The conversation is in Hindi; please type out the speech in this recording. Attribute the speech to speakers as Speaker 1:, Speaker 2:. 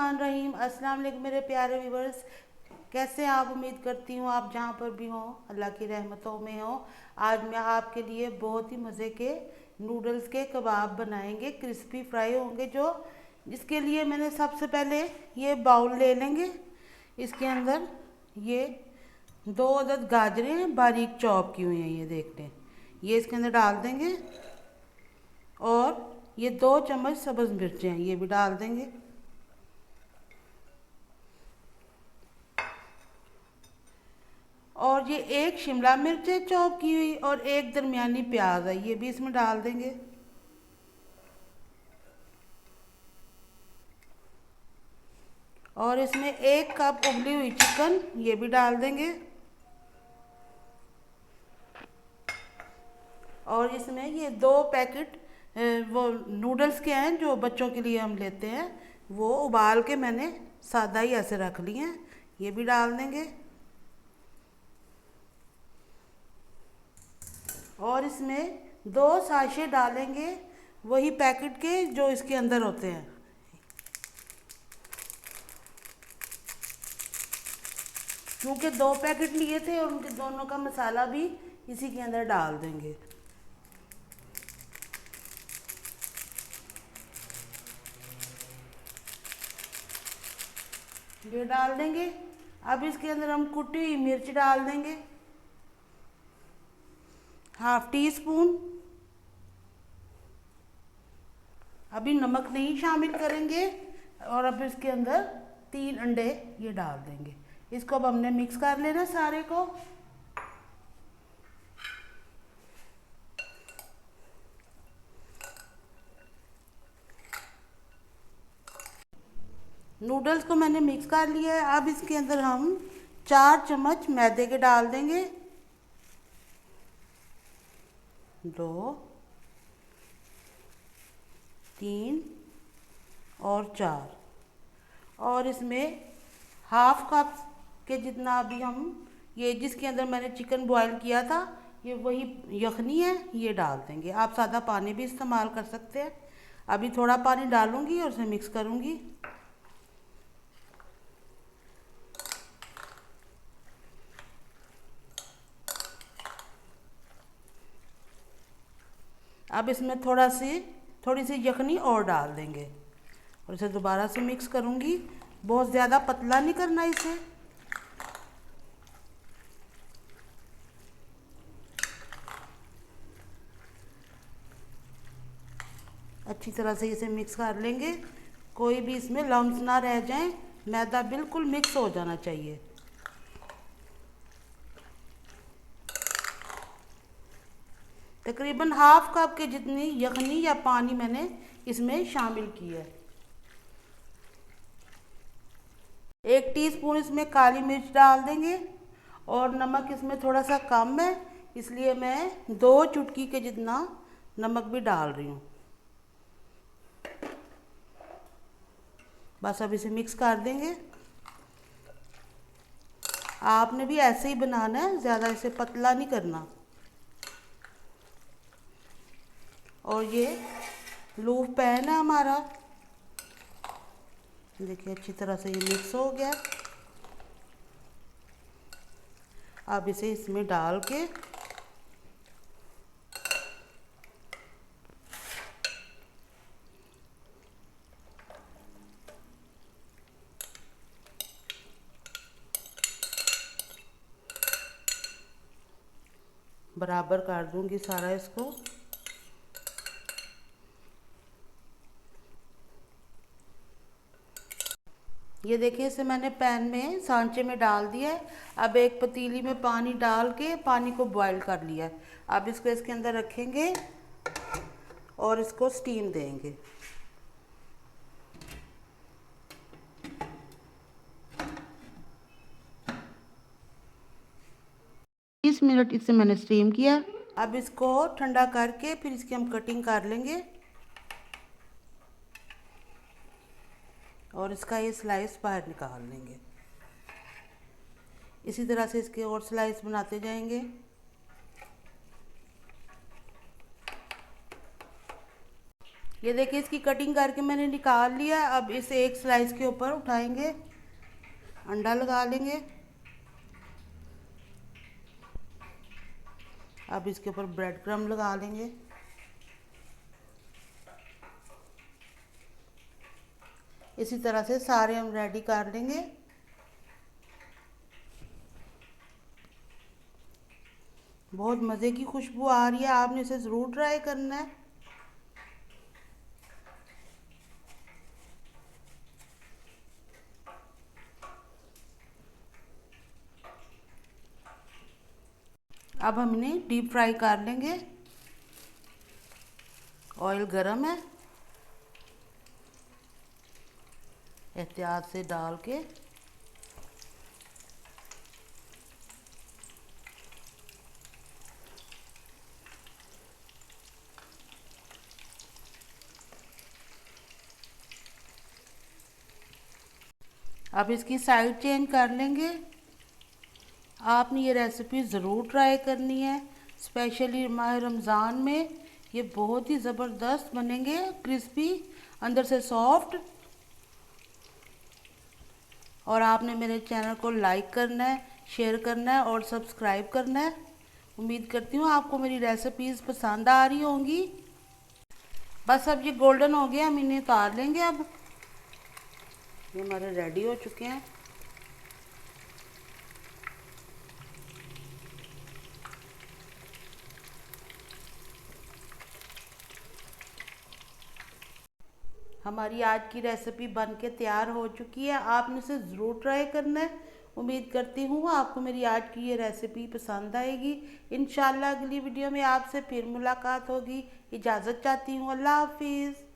Speaker 1: बिस्मिल्लाहिर्रहमानिर्रहीम। अस्सलाम वालेकुम मेरे प्यारे व्यूवर्स, कैसे हैं आप? उम्मीद करती हूँ आप जहाँ पर भी हों अल्लाह की रहमतों में हो। आज मैं आपके लिए बहुत ही मज़े के नूडल्स के कबाब बनाएंगे, क्रिस्पी फ्राई होंगे जिसके लिए मैंने सबसे पहले ये बाउल ले लेंगे। इसके अंदर ये 2 अदद गाजरें बारीक चॉप की हुई हैं, ये देख लें, ये इसके अंदर डाल देंगे। और ये 2 चम्मच सब्ज़ मिर्चें हैं, ये भी डाल देंगे। और ये एक शिमला मिर्च है चॉप की हुई, और एक दरमियानी प्याज है, ये भी इसमें डाल देंगे। और इसमें 1 कप उबली हुई चिकन, ये भी डाल देंगे। और इसमें ये 2 पैकेट वो नूडल्स के हैं जो बच्चों के लिए हम लेते हैं, वो उबाल के मैंने सादा ही ऐसे रख लिए हैं, ये भी डाल देंगे। और इसमें 2 साशे डालेंगे वही पैकेट के जो इसके अंदर होते हैं। क्योंकि 2 पैकेट लिए थे और उनके दोनों का मसाला भी इसी के अंदर डाल देंगे। ये डाल देंगे। अब इसके अंदर हम कुटी हुई मिर्च डाल देंगे, 1/2 टीस्पून। अभी नमक नहीं शामिल करेंगे। और अब इसके अंदर 3 अंडे ये डाल देंगे। इसको अब हमने मिक्स कर लेना सारे को। नूडल्स को मैंने मिक्स कर लिया है। अब इसके अंदर हम 4 चम्मच मैदे के डाल देंगे, 2, 3 और 4। और इसमें 1/2 कप के जितना अभी हम ये जिसके अंदर मैंने चिकन बॉईल किया था, ये वही यखनी है, ये डाल देंगे। आप सादा पानी भी इस्तेमाल कर सकते हैं। अभी थोड़ा पानी डालूंगी और उसे मिक्स करूंगी। अब इसमें थोड़ी सी यखनी और डाल देंगे और इसे दोबारा से मिक्स करूंगी। बहुत ज़्यादा पतला नहीं करना इसे। अच्छी तरह से इसे मिक्स कर लेंगे, कोई भी इसमें लम्स ना रह जाएं। मैदा बिल्कुल मिक्स हो जाना चाहिए। तकरीबन 1/2 कप के जितनी यखनी या पानी मैंने इसमें शामिल की है। 1 टीस्पून इसमें काली मिर्च डाल देंगे। और नमक इसमें थोड़ा सा कम है, इसलिए मैं 2 चुटकी के जितना नमक भी डाल रही हूँ। बस अब इसे मिक्स कर देंगे। आपने भी ऐसे ही बनाना है, ज़्यादा इसे पतला नहीं करना। और ये लूफ पैन है हमारा, देखिए अच्छी तरह से ये मिक्स हो गया। अब इसे इसमें डाल के बराबर कर दूंगी सारा इसको। ये देखिए इसे मैंने पैन में सांचे में डाल दिया है। अब एक पतीली में पानी डाल के पानी को बॉईल कर लिया है। अब इसको इसके अंदर रखेंगे और इसको स्टीम देंगे। 20 मिनट इसे मैंने स्टीम किया। अब इसको ठंडा करके फिर इसकी हम कटिंग कर लेंगे और इसका ये स्लाइस बाहर निकाल लेंगे। इसी तरह से इसके और स्लाइस बनाते जाएंगे। ये देखिए इसकी कटिंग करके मैंने निकाल लिया। अब इस एक स्लाइस के ऊपर उठाएंगे, अंडा लगा लेंगे। अब इसके ऊपर ब्रेड क्रम्ब लगा लेंगे। इसी तरह से सारे हम रेडी कर लेंगे। बहुत मज़े की खुशबू आ रही है, आपने इसे ज़रूर ट्राई करना है। अब हम इन्हें डीप फ्राई कर लेंगे। ऑयल गरम है, एहतियात से डाल के अब इसकी साइड चेंज कर लेंगे। आपने ये रेसिपी ज़रूर ट्राई करनी है, स्पेशली माह रमज़ान में। ये बहुत ही ज़बरदस्त बनेंगे, क्रिस्पी, अंदर से सॉफ्ट। और आपने मेरे चैनल को लाइक करना है, शेयर करना है और सब्सक्राइब करना है। उम्मीद करती हूँ आपको मेरी रेसिपीज़ पसंद आ रही होंगी। बस अब ये गोल्डन हो गया, हम इन्हें उतार लेंगे। अब ये हमारे रेडी हो चुके हैं। हमारी आज की रेसिपी बन के तैयार हो चुकी है, आपने इसे ज़रूर ट्राई करना है। उम्मीद करती हूँ आपको मेरी आज की ये रेसिपी पसंद आएगी। इंशाल्लाह अगली वीडियो में आपसे फिर मुलाकात होगी। इजाज़त चाहती हूँ, अल्लाह हाफिज़।